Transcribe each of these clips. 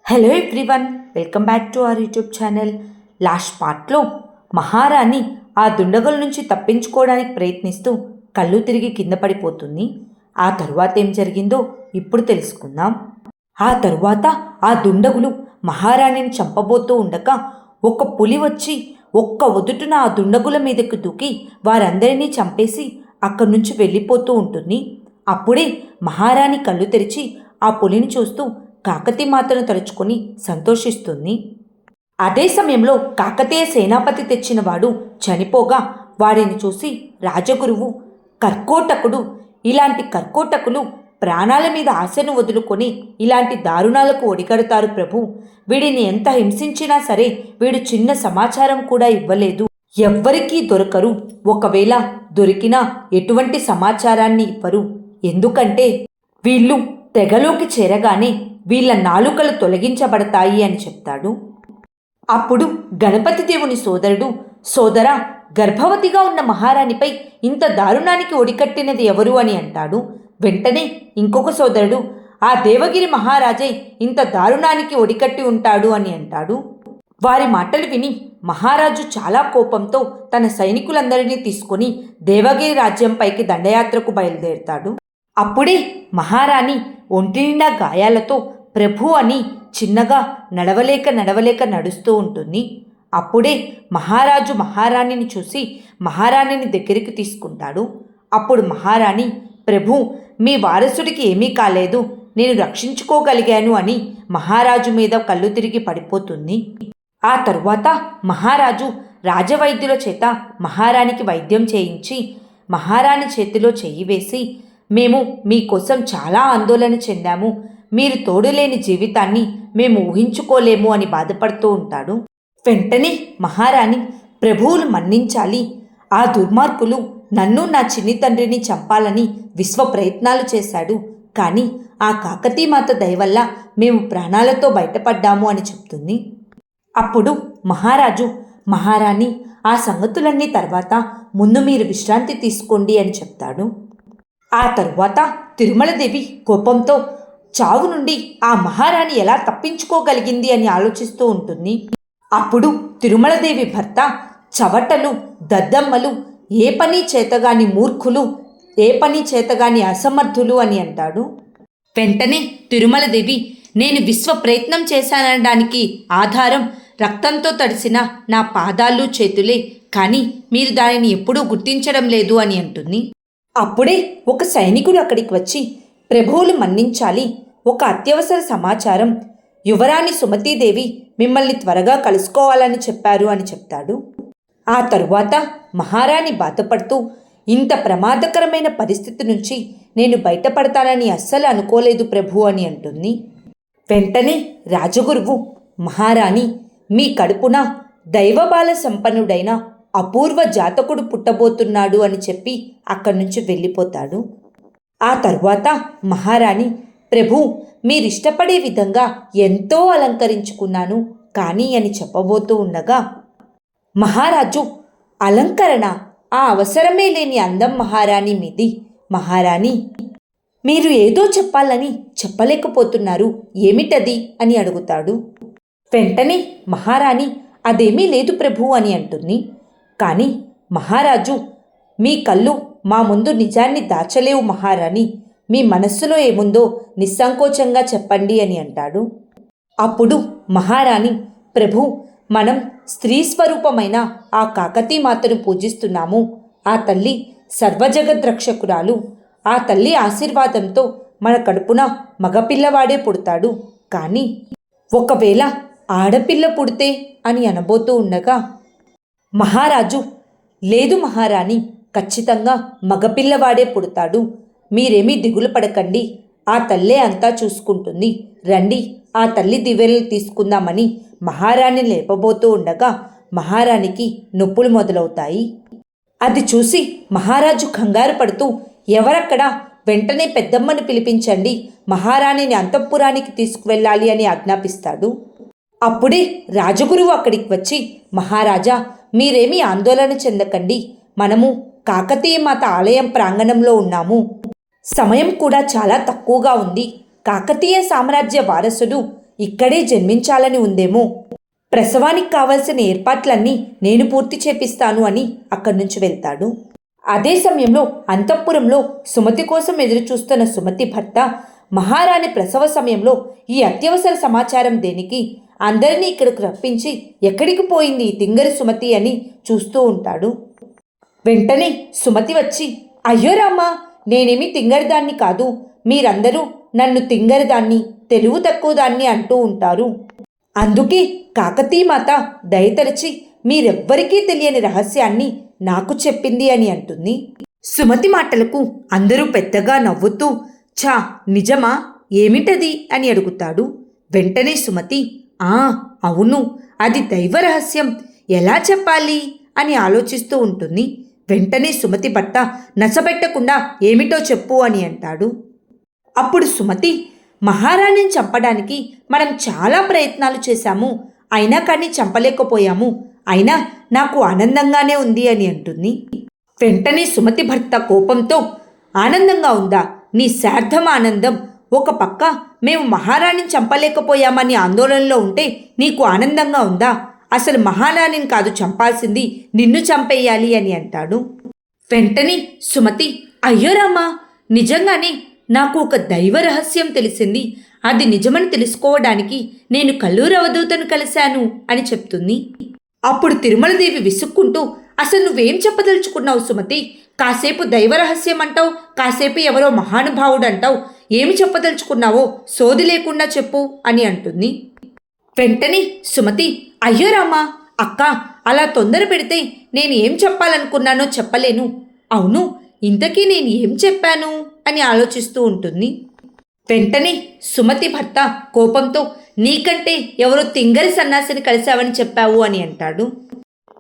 Hello everyone, welcome back to our YouTube channel. Last పార్ట్లో మహారాణి ఆ దుండగుల నుంచి తప్పించుకోవడానికి ప్రయత్నిస్తూ కళ్ళు తిరిగి కింద పడిపోతుంది. ఆ తరువాత ఏం జరిగిందో ఇప్పుడు తెలుసుకుందాం. ఆ తరువాత ఆ దుండగులు మహారాణిని చంపబోతూ ఉండగా ఒక పులి వచ్చి ఒక్క ఒదుటున ఆ దుండగుల మీదకు దూకి వారందరినీ చంపేసి అక్కడి నుంచి వెళ్ళిపోతూ ఉంటుంది. అప్పుడే మహారాణి కళ్ళు తెరిచి ఆ పులిని చూస్తూ కాకతీమాతను తలుచుకొని సంతోషిస్తుంది. అదే సమయంలో కాకతీయ సేనాపతి తెచ్చిన వాడు చనిపోగా వాడిని చూసి రాజగురువు, కర్కోటకుడు, ఇలాంటి కర్కోటకులు ప్రాణాల మీద ఆశను వదులుకొని ఇలాంటి దారుణాలకు ఒడిగడతారు ప్రభు. వీడిని ఎంత హింసించినా సరే వీడు చిన్న సమాచారం కూడా ఇవ్వలేదు, ఎవ్వరికీ దొరకరు. ఒకవేళ దొరికినా ఎటువంటి సమాచారాన్ని ఇవ్వరు. ఎందుకంటే వీళ్ళు తెగలోకి చేరగానే వీళ్ళ నాలుకలు తొలగించబడతాయి అని చెప్తాడు. అప్పుడు గణపతి దేవుని సోదరుడు, సోదరా, గర్భవతిగా ఉన్న మహారాణిపై ఇంత దారుణానికి ఒడికట్టినది ఎవరు అని అంటాడు. వెంటనే ఇంకొక సోదరుడు, ఆ దేవగిరి మహారాజే ఇంత దారుణానికి ఒడికట్టి ఉంటాడు అని అంటాడు. వారి మాటలు విని మహారాజు చాలా కోపంతో తన సైనికులందరినీ తీసుకొని దేవగిరి రాజ్యంపైకి దండయాత్రకు బయలుదేరుతాడు. అప్పుడే మహారాణి ఒంటి నిండా గాయాలతో ప్రభు అని చిన్నగా నడవలేక నడుస్తూ ఉంటుంది. అప్పుడే మహారాజు మహారాణిని చూసి మహారాణిని దగ్గరికి తీసుకుంటాడు. అప్పుడు మహారాణి, ప్రభు, మీ వారసుడికి ఏమీ కాలేదు, నేను రక్షించుకోగలిగాను అని మహారాజు మీద కళ్ళు తిరిగి పడిపోతుంది. ఆ తరువాత మహారాజు రాజవైద్యుల చేత మహారాణికి వైద్యం చేయించి మహారాణి చేతిలో చెయ్యి వేసి, మేము మీకోసం చాలా ఆందోళన చెందాము, మీరు తోడులేని జీవితాన్ని మేము ఊహించుకోలేము అని బాధపడుతూ ఉంటాడు. వెంటనే మహారాణి, ప్రభువులు మన్నించాలి, ఆ దుర్మార్గులు నన్ను నా చిన్ని తండ్రిని చంపాలని విశ్వ ప్రయత్నాలు చేశాడు, కానీ ఆ కాకతీమాత దయవల్ల మేము ప్రాణాలతో బయటపడ్డాము అని చెప్తుంది. అప్పుడు మహారాజు, మహారాణి, ఆ సంగతులన్నీ తర్వాత ముందు మీరు విశ్రాంతి తీసుకోండి అని చెప్తాడు. ఆ తరువాత తిరుమలదేవి కోపంతో చావు నుండి ఆ మహారాణి ఎలా తప్పించుకోగలిగింది అని ఆలోచిస్తూ ఉంటుంది. అప్పుడు తిరుమలదేవి భర్త, చవటలు, దద్దమ్మలు, ఏ పని చేతగాని మూర్ఖులు, ఏ పని చేతగాని అసమర్థులు అని అంటాడు. వెంటనే తిరుమలదేవి, నేను విశ్వ ప్రయత్నం చేశానడానికి ఆధారం రక్తంతో తడిసిన నా పాదాలు చేతులే, కానీ మీరు దానిని ఎప్పుడూ గుర్తించడం లేదు అని అంటుంది. అప్పుడే ఒక సైనికుడు అక్కడికి వచ్చి, ప్రభువులు మన్నించాలి, ఒక అత్యవసర సమాచారం, యువరాణి సుమతీదేవి మిమ్మల్ని త్వరగా కలుసుకోవాలని చెప్పారు అని చెప్తాడు. ఆ తరువాత మహారాణి బాధపడుతూ, ఇంత ప్రమాదకరమైన పరిస్థితి నుంచి నేను బయటపడతానని అస్సలు అనుకోలేదు ప్రభు అని అంటుంది. వెంటనే రాజగురువు, మహారాణి, మీ కడుపున దైవబాల సంపన్నుడైన అపూర్వ జాతకుడు పుట్టబోతున్నాడు అని చెప్పి అక్కడి నుంచి వెళ్ళిపోతాడు. ఆ తరువాత మహారాణి, ప్రభు, మీరిష్టపడే విధంగా ఎంతో అలంకరించుకున్నాను కానీ అని చెప్పబోతూ ఉండగా మహారాజు, అలంకరణ, ఆ అవసరమే లేని అందం మహారాణి మీది. మహారాణి, మీరు ఏదో చెప్పాలని చెప్పలేకపోతున్నారు, ఏమిటది అని అడుగుతాడు. వెంటనే మహారాణి, అదేమీ లేదు ప్రభు అని అంటుంది. కానీ మహారాజు, మీ కళ్ళు మా ముందు నిజాన్ని దాచలేవు మహారాణి, మీ మనస్సులో ఏముందో నిస్సంకోచంగా చెప్పండి అని అంటాడు. అప్పుడు మహారాణి, ప్రభు, మనం స్త్రీ స్వరూపమైన ఆ కాకతీమాతను పూజిస్తున్నాము. ఆ తల్లి సర్వజగద్రక్షకురాలు. ఆ తల్లి ఆశీర్వాదంతో మన కడుపున మగపిల్లవాడే పుడతాడు. కానీ ఒకవేళ ఆడపిల్ల పుడితే అని అనబోతూ ఉండగా మహారాజు, లేదు మహారాణి, ఖచ్చితంగా మగపిల్లవాడే పుడతాడు, మీరేమీ దిగులు పడకండి, ఆ తల్లే అంతా చూసుకుంటుంది, రండి ఆ తల్లి దివ్యలు తీసుకుందామని మహారాణి లేపబోతూ ఉండగా మహారాణికి నొప్పులు మొదలవుతాయి. అది చూసి మహారాజు కంగారు పడుతూ, ఎవరక్కడా, వెంటనే పెద్దమ్మని పిలిపించండి, మహారాణిని అంతఃపురానికి తీసుకువెళ్ళాలి అని ఆజ్ఞాపిస్తాడు. అప్పుడే రాజగురువు అక్కడికి వచ్చి, మహారాజా, మీరేమీ ఆందోళన చెందకండి, మనము కాకతీయ మాత ఆలయం ప్రాంగణంలో ఉన్నాము, సమయం కూడా చాలా తక్కువగా ఉంది, కాకతీయ సామ్రాజ్య వారసుడు ఇక్కడే జన్మించాలని ఉందేమో. ప్రసవానికి కావలసిన ఏర్పాట్లన్నీ నేను పూర్తి చేపిస్తాను అని అక్కడి నుంచి వెళ్తాడు. అదే సమయంలో అంతఃపురంలో సుమతి కోసం ఎదురుచూస్తున్న సుమతి భర్త మహారాణి ప్రసవ సమయంలో ఈ అత్యవసర సమాచారం దేనికి, అందరినీ ఇక్కడికి రప్పించి ఎక్కడికి పోయింది ఈ తింగరి సుమతి అని చూస్తూ ఉంటాడు. వెంటనే సుమతి వచ్చి, అయ్యో రామ్మా, నేనేమి తింగరిదాన్ని కాదు, మీరందరూ నన్ను తింగరిదాన్ని, తెలివి తక్కువ దాన్ని అంటూ ఉంటారు. అందుకే కాకతీమాత దయతలచి మీరెవ్వరికీ తెలియని రహస్యాన్ని నాకు చెప్పింది అని అంటుంది. సుమతి మాటలకు అందరూ పెద్దగా నవ్వుతూ, ఛా, నిజమా, ఏమిటది అని అడుగుతాడు. వెంటనే సుమతి, అవును, అది దైవ రహస్యం, ఎలా చెప్పాలి అని ఆలోచిస్తూ ఉంటుంది. వెంటనే సుమతి భర్త నచ్చబెట్టకుండా ఏమిటో చెప్పు అని అంటాడు. అప్పుడు సుమతి, మహారాణిని చంపడానికి మనం చాలా ప్రయత్నాలు చేశాము, అయినా కానీ చంపలేకపోయాము, అయినా నాకు ఆనందంగానే ఉంది అని అంటుంది. వెంటనే సుమతి భర్త కోపంతో, ఆనందంగా ఉందా, నీ శార్థం ఆనందం, ఒక పక్క మేము మహారాణిని చంపలేకపోయామని ఆందోళనలో ఉంటే నీకు ఆనందంగా ఉందా, అసలు మహారాణిని కాదు చంపాల్సింది, నిన్ను చంపేయాలి అని అంటాడు. వెంటనే సుమతి, అయ్యో రామా, నిజంగానే నాకు ఒక దైవ రహస్యం తెలిసింది, అది నిజమని తెలుసుకోవడానికి నేను కల్లూరు అవధూతను కలిశాను అని చెప్తుంది. అప్పుడు తిరుమలదేవి విసుక్కుంటూ, అసలు నువ్వేం చెప్పదలుచుకున్నావు సుమతి, కాసేపు దైవరహస్యం అంటావు, కాసేపు ఎవరో మహానుభావుడు అంటావు, ఏమి చెప్పదలుచుకున్నావో సోది లేకుండా చెప్పు అని అంటుంది. వెంటనే సుమతి, అయ్యో రామా, అక్క, అలా తొందర పెడితే నేను ఏం చెప్పాలనుకున్నానో చెప్పలేను. అవును, ఇంతకీ నేను ఏం చెప్పాను అని ఆలోచిస్తూ ఉంటుంది. వెంటనే సుమతి భర్త కోపంతో, నీకంటే ఎవరో తింగరి సన్నాసిని కలిశావని చెప్పావు అని అంటాడు.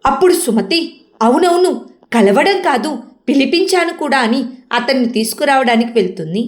అప్పుడు సుమతి, అవునవును, కలవడం కాదు, పిలిపించాను కూడా అని అతన్ని తీసుకురావడానికి వెళ్తుంది.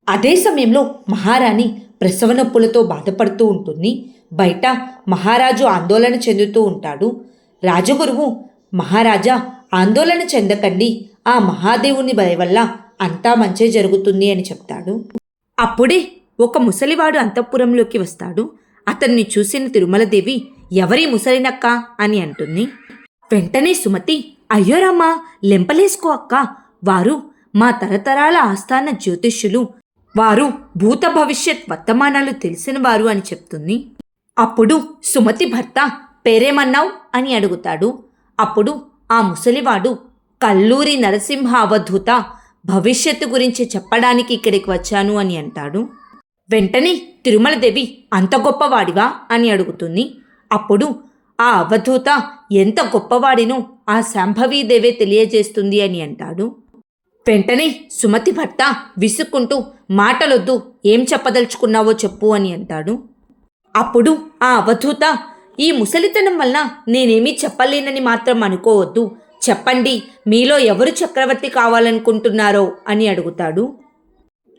అదే సమయంలో మహారాణి ప్రసవ నొప్పులతో బాధపడుతూ ఉంటుంది. బయట మహారాజు ఆందోళన చెందుతూ ఉంటాడు. రాజగురువు, మహారాజా ఆందోళన చెందకండి, ఆ మహాదేవుని దయ వల్ల అంతా మంచే జరుగుతుంది అని చెప్తాడు. అప్పుడే ఒక ముసలివాడు అంతఃపురంలోకి వస్తాడు. అతన్ని చూసిన తిరుమలదేవి, ఎవరి ముసలినక్క అని అంటుంది. వెంటనే సుమతి, అయ్యో రామ్మా, లెంపలేసుకో అక్క, వారు మా తరతరాల ఆస్థాన జ్యోతిష్యులు, వారు భూత భవిష్యత్ వర్తమానాలు తెలిసిన వారు అని చెప్తుంది. అప్పుడు సుమతి భర్త, పేరేమన్నావు అని అడుగుతాడు. అప్పుడు ఆ ముసలివాడు, కల్లూరి నరసింహ అవధూత, భవిష్యత్తు గురించి చెప్పడానికి ఇక్కడికి వచ్చాను అని అంటాడు. వెంటనే తిరుమలదేవి, అంత గొప్పవాడివా అని అడుగుతుంది. అప్పుడు ఆ అవధూత ఎంత గొప్పవాడినో ఆ శాంభవీదేవే తెలియజేస్తుంది అని అంటాడు. వెంటనే సుమతి భర్త విసుక్కుంటూ, మాటలొద్దు, ఏం చెప్పదలుచుకున్నావో చెప్పు అని అంటాడు. అప్పుడు ఆ అవధూత, ఈ ముసలితనం వల్ల నేనేమీ చెప్పలేనని మాత్రం అనుకోవద్దు, చెప్పండి, మీలో ఎవరు చక్రవర్తి కావాలనుకుంటున్నారో అని అడుగుతాడు.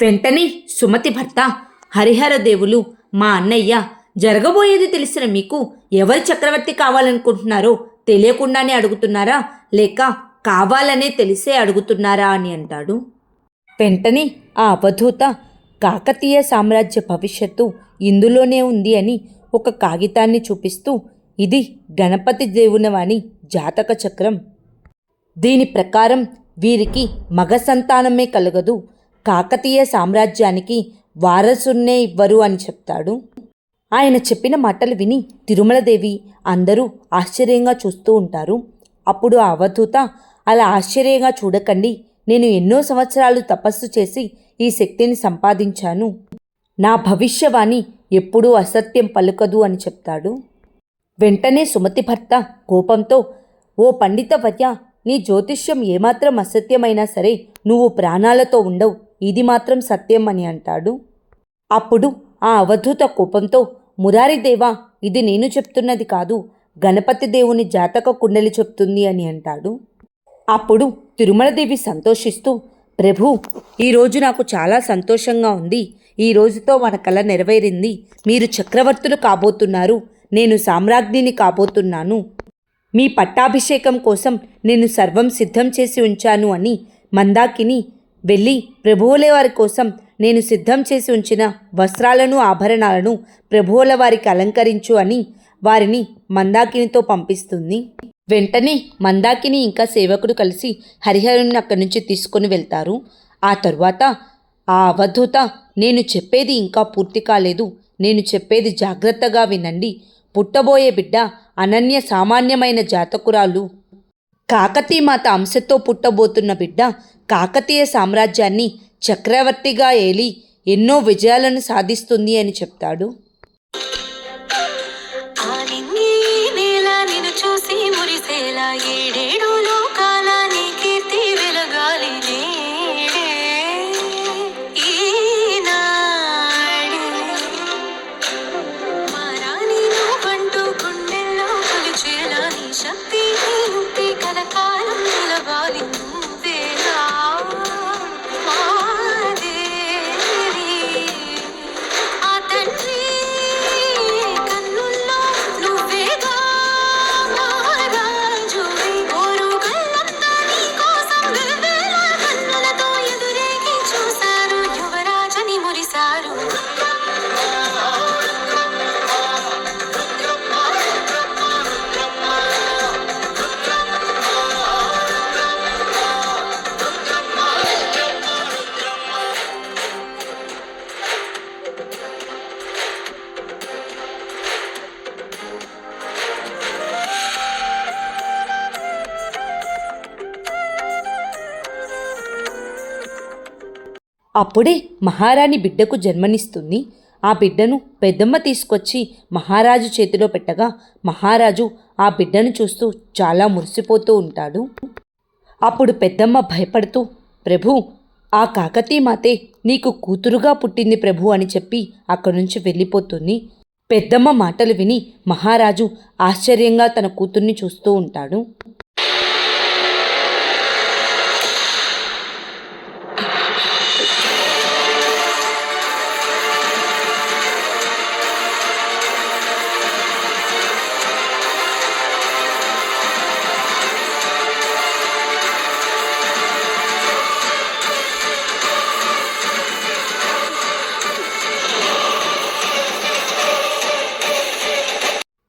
వెంటనే సుమతి భర్త, హరిహరదేవులు, మా అన్నయ్య, జరగబోయేది తెలిసిన మీకు ఎవరు చక్రవర్తి కావాలనుకుంటున్నారో తెలియకుండానే అడుగుతున్నారా, లేక కావాలనే తెలిసే అడుగుతున్నారా అని అంటాడు. వెంటనే ఆ అవధూత, కాకతీయ సామ్రాజ్య భవిష్యత్తు ఇందులోనే ఉంది అని ఒక కాగితాన్ని చూపిస్తూ, ఇది గణపతి దేవునవాని జాతక చక్రం, దీని ప్రకారం వీరికి మగ సంతానమే కలగదు, కాకతీయ సామ్రాజ్యానికి వారసున్నే ఇవ్వరు అని చెప్తాడు. ఆయన చెప్పిన మాటలు విని తిరుమలదేవి అందరూ ఆశ్చర్యంగా చూస్తూ ఉంటారు. అప్పుడు ఆ అవధూత, అలా ఆశ్చర్యంగా చూడకండి, నేను ఎన్నో సంవత్సరాలు తపస్సు చేసి ఈ శక్తిని సంపాదించాను, నా భవిష్యవాణి ఎప్పుడూ అసత్యం పలుకదు అని చెప్తాడు. వెంటనే సుమతి భర్త కోపంతో, ఓ పండితవర్య, నీ జ్యోతిష్యం ఏమాత్రం అసత్యమైనా సరే నువ్వు ప్రాణాలతో ఉండవు, ఇది మాత్రం సత్యం అని అంటాడు. అప్పుడు ఆ అవధూత కోపంతో, మురారిదేవా, ఇది నేను చెప్తున్నది కాదు, గణపతి దేవుని జాతక కుండలి చెప్తుంది అని అంటాడు. అప్పుడు తిరుమలదేవి సంతోషిస్తూ, ప్రభు, ఈరోజు నాకు చాలా సంతోషంగా ఉంది, ఈ రోజుతో మన కల నెరవేరింది, మీరు చక్రవర్తులు కాబోతున్నారు, నేను సామ్రాజ్ఞిని కాబోతున్నాను, మీ పట్టాభిషేకం కోసం నేను సర్వం సిద్ధం చేసి ఉంచాను అని మందాకిని వెళ్ళి ప్రభువులే వారి కోసం నేను సిద్ధం చేసి ఉంచిన వస్త్రాలను ఆభరణాలను ప్రభువుల వారికి అలంకరించు అని వారిని మందాకినితో పంపిస్తుంది. వెంటనే మందాకిని ఇంకా సేవకుడు కలిసి హరిహరుని అక్కడి నుంచి తీసుకొని వెళ్తారు. ఆ తరువాత ఆ అవధూత, నేను చెప్పేది ఇంకా పూర్తి కాలేదు, నేను చెప్పేది జాగ్రత్తగా వినండి. పుట్టబోయే బిడ్డ అనన్య సామాన్యమైన జాతకురాలు, కాకతీమాత అంశతో పుట్టబోతున్న బిడ్డ కాకతీయ సామ్రాజ్యాన్ని చక్రవర్తిగా ఏలి ఎన్నో విజయాలను సాధిస్తుంది అని చెప్తాడు. అప్పుడే మహారాణి బిడ్డకు జన్మనిస్తుంది. ఆ బిడ్డను పెద్దమ్మ తీసుకొచ్చి మహారాజు చేతిలో పెట్టగా మహారాజు ఆ బిడ్డను చూస్తూ చాలా మురిసిపోతూ ఉంటాడు. అప్పుడు పెద్దమ్మ భయపడుతూ, ప్రభు, ఆ కాకతీమాతే నీకు కూతురుగా పుట్టింది ప్రభు అని చెప్పి అక్కడి నుంచి వెళ్ళిపోతుంది. పెద్దమ్మ మాటలు విని మహారాజు ఆశ్చర్యంగా తన కూతుర్ని చూస్తూ ఉంటాడు.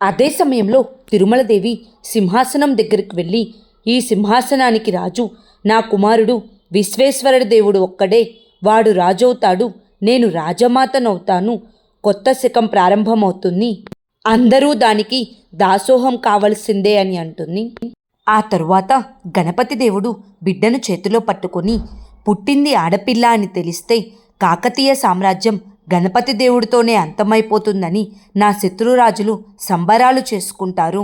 అదే సమయంలో తిరుమలదేవి సింహాసనం దగ్గరికి వెళ్ళి, ఈ సింహాసనానికి రాజు నా కుమారుడు విశ్వేశ్వరుడి దేవుడు ఒక్కడే, వాడు రాజవుతాడు, నేను రాజమాతనవుతాను, కొత్త శకం ప్రారంభమవుతుంది, అందరూ దానికి దాసోహం కావలసిందే అని అంటుంది. ఆ తరువాత గణపతి దేవుడు బిడ్డను చేతిలో పట్టుకొని, పుట్టింది ఆడపిల్ల అని తెలిస్తే కాకతీయ సామ్రాజ్యం గణపతి దేవుడితోనే అంతమైపోతుందని నా శత్రురాజులు సంబరాలు చేసుకుంటారు.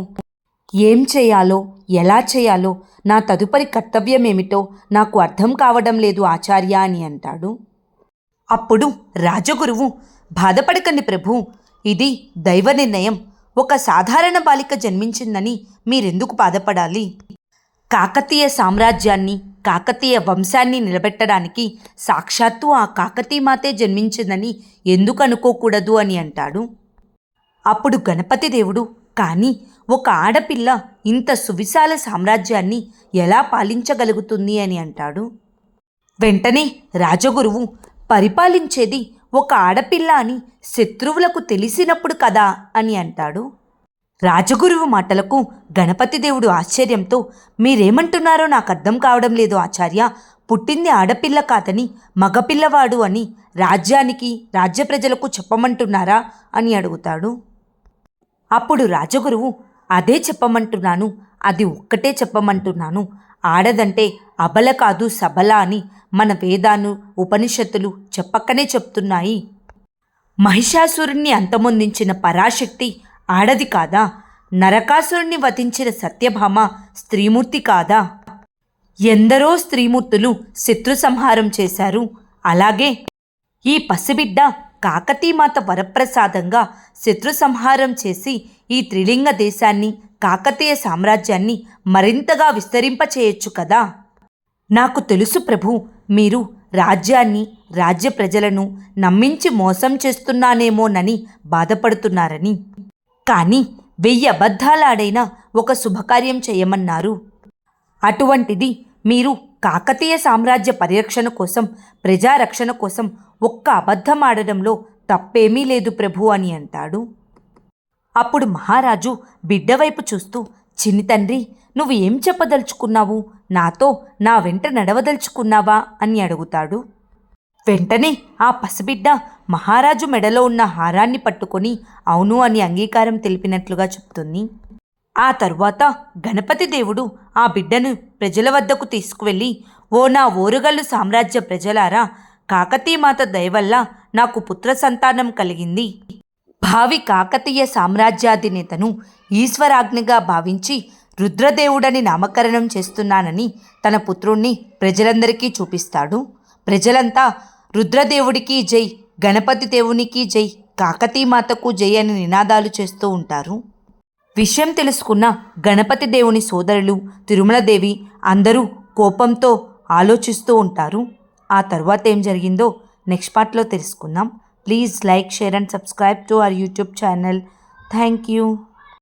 ఏం చేయాలో, ఎలా చేయాలో, నా తదుపరి కర్తవ్యమేమిటో నాకు అర్థం కావడం లేదు ఆచార్య అని అంటాడు. అప్పుడు రాజగురువు, బాధపడకండి ప్రభు, ఇది దైవ నిర్ణయం. ఒక సాధారణ బాలిక జన్మించిందని మీరెందుకు బాధపడాలి? కాకతీయ సామ్రాజ్యాన్ని, కాకతీయ వంశాన్ని నిలబెట్టడానికి సాక్షాత్తు ఆ కాకతీమాతే జన్మించిందని ఎందుకు అనుకోకూడదు అని అంటాడు. అప్పుడు గణపతి దేవుడు, కానీ ఒక ఆడపిల్ల ఇంత సువిశాల సామ్రాజ్యాన్ని ఎలా పాలించగలుగుతుంది అని అంటాడు. వెంటనే రాజగురువు, పరిపాలించేది ఒక ఆడపిల్ల అని శత్రువులకు తెలిసినప్పుడు కదా అని అంటాడు. రాజగురువు మాటలకు గణపతి దేవుడు ఆశ్చర్యంతో, మీరేమంటున్నారో నాకు అర్థం కావడం లేదు ఆచార్య, పుట్టింది ఆడపిల్ల కాదని మగపిల్లవాడు అని రాజ్యానికి, రాజ్య ప్రజలకు చెప్పమంటున్నారా అని అడుగుతాడు. అప్పుడు రాజగురువు, అదే చెప్పమంటున్నాను, అది ఒక్కటే చెప్పమంటున్నాను. ఆడదంటే అబల కాదు సబల అని మన వేదాలు, ఉపనిషత్తులు చెప్పక్కనే చెప్తున్నాయి. మహిషాసురుణ్ణి అంతమొందించిన పరాశక్తి ఆడది కాదా? నరకాసురుణ్ణి వధించిన సత్యభామ స్త్రీమూర్తి కాదా? ఎందరో స్త్రీమూర్తులు శత్రు సంహారం చేశారు. అలాగే ఈ పసిబిడ్డ కాకతీమాత వరప్రసాదంగా శత్రు సంహారం చేసి ఈ త్రిలింగ దేశాన్ని, కాకతీయ సామ్రాజ్యాన్ని మరింతగా విస్తరింపచేయొచ్చు కదా. నాకు తెలుసు ప్రభు, మీరు రాజ్యాన్ని, రాజ్య ప్రజలను నమ్మించి మోసం చేస్తున్నానేమోనని బాధపడుతున్నారని. కానీ 1000 అబద్ధాలాడైనా ఒక శుభకార్యం చేయమన్నారు. అటువంటిది మీరు కాకతీయ సామ్రాజ్య పరిరక్షణ కోసం, ప్రజారక్షణ కోసం ఒక్క అబద్ధం ఆడడంలో తప్పేమీ లేదు ప్రభు అని అంటాడు. అప్పుడు మహారాజు బిడ్డ వైపు చూస్తూ, చిన్ని తండ్రి, నువ్వు ఏం చెప్పదలుచుకున్నావు? నాతో నా వెంట నడవదలుచుకున్నావా అని అడుగుతాడు. వెంటనే ఆ పసిబిడ్డ మహారాజు మెడలో ఉన్న హారాన్ని పట్టుకొని అవును అని అంగీకారం తెలిపినట్లుగా చెప్తుంది. ఆ తరువాత గణపతి దేవుడు ఆ బిడ్డను ప్రజల వద్దకు తీసుకువెళ్ళి, ఓ నా ఓరుగల్లు సామ్రాజ్య ప్రజలారా, కాకతీమాత దయవల్ల నాకు పుత్ర సంతానం కలిగింది. భావి కాకతీయ సామ్రాజ్యాధినేతను ఈశ్వరాజ్ఞగా భావించి రుద్రదేవుడని నామకరణం చేస్తున్నానని తన పుత్రుణ్ణి ప్రజలందరికీ చూపిస్తాడు. ప్రజలంతా రుద్రదేవుడికి జై, గణపతి దేవునికి జై, కాకతీమాతకు జై అని నినాదాలు చేస్తూ ఉంటారు. విషయం తెలుసుకున్న గణపతి దేవుని సోదరులు, తిరుమలదేవి అందరూ కోపంతో ఆలోచిస్తూ ఉంటారు. ఆ తర్వాత ఏం జరిగిందో నెక్స్ట్ పార్ట్లో తెలుసుకుందాం. Please like, share and subscribe to our YouTube channel. Thank you.